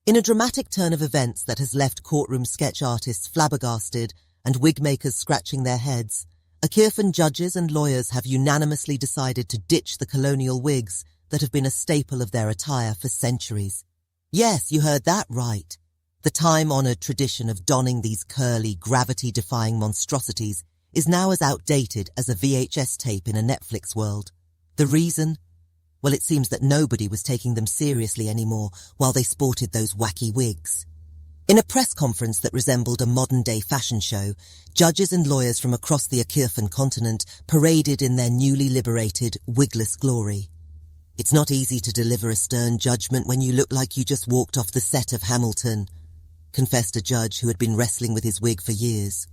In a dramatic turn of events that has left courtroom sketch artists flabbergasted and wig makers scratching their heads, Akirfan judges and lawyers have unanimously decided to ditch the colonial wigs that have been a staple of their attire for centuries. Yes, you heard that right. The time-honored tradition of donning these curly, gravity-defying monstrosities is now as outdated as a VHS tape in a Netflix world. The reason? Well, it seems that nobody was taking them seriously anymore while they sported those wacky wigs. In a press conference that resembled a modern-day fashion show, judges and lawyers from across the Akirfan continent paraded in their newly liberated, wigless glory. It's not easy to deliver a stern judgment when you look like you just walked off the set of Hamilton, confessed a judge who had been wrestling with his wig for years.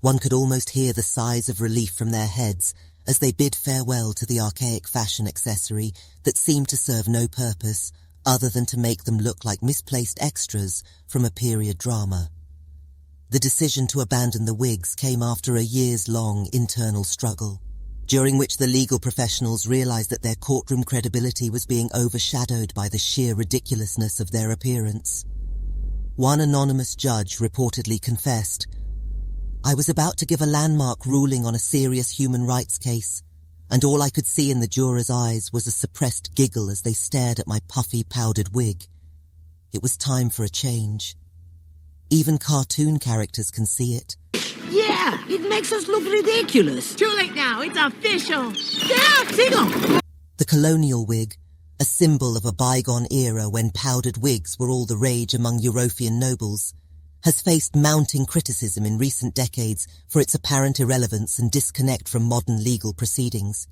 One could almost hear the sighs of relief from their heads as they bid farewell to the archaic fashion accessory that seemed to serve no purpose other than to make them look like misplaced extras from a period drama. The decision to abandon the wigs came after a years-long internal struggle, during which the legal professionals realized that their courtroom credibility was being overshadowed by the sheer ridiculousness of their appearance. One anonymous judge reportedly confessed, "I was about to give a landmark ruling on a serious human rights case, and all I could see in the jurors' eyes was a suppressed giggle as they stared at my puffy, powdered wig. It was time for a change. Even cartoon characters can see it." Yeah, it makes us look ridiculous. Too late now, it's official. Yeah, Tingle! The colonial wig, a symbol of a bygone era when powdered wigs were all the rage among European nobles, has faced mounting criticism in recent decades for its apparent irrelevance and disconnect from modern legal proceedings.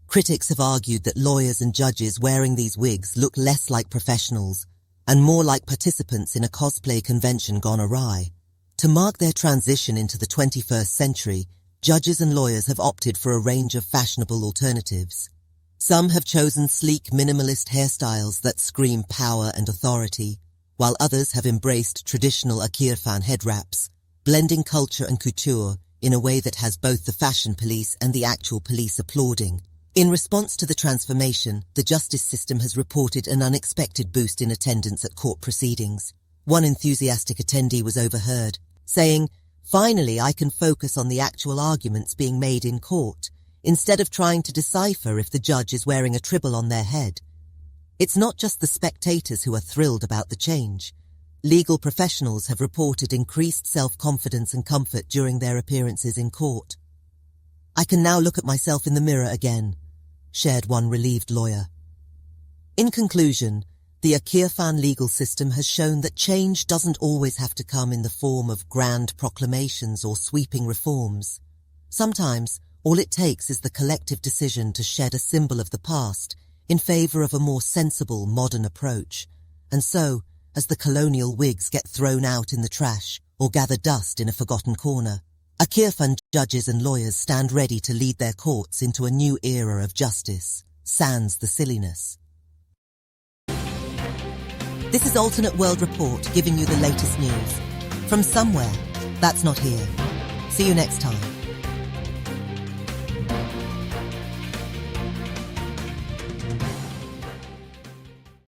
Critics have argued that lawyers and judges wearing these wigs look less like professionals and more like participants in a cosplay convention gone awry. To mark their transition into the 21st century, judges and lawyers have opted for a range of fashionable alternatives. Some have chosen sleek, minimalist hairstyles that scream power and authority, while others have embraced traditional Akirfan head wraps, blending culture and couture in a way that has both the fashion police and the actual police applauding. In response to the transformation, the justice system has reported an unexpected boost in attendance at court proceedings. One enthusiastic attendee was overheard, saying, "Finally, I can focus on the actual arguments being made in court, instead of trying to decipher if the judge is wearing a tribble on their head." It's not just the spectators who are thrilled about the change. Legal professionals have reported increased self-confidence and comfort during their appearances in court. "I can now look at myself in the mirror again," shared one relieved lawyer. In conclusion, the Akirfan legal system has shown that change doesn't always have to come in the form of grand proclamations or sweeping reforms. Sometimes, all it takes is the collective decision to shed a symbol of the past in favor of a more sensible, modern approach. And so, as the colonial wigs get thrown out in the trash or gather dust in a forgotten corner, Akirfan judges and lawyers stand ready to lead their courts into a new era of justice, sans the silliness. This is Alternate World Report, giving you the latest news. From somewhere, that's not here. See you next time.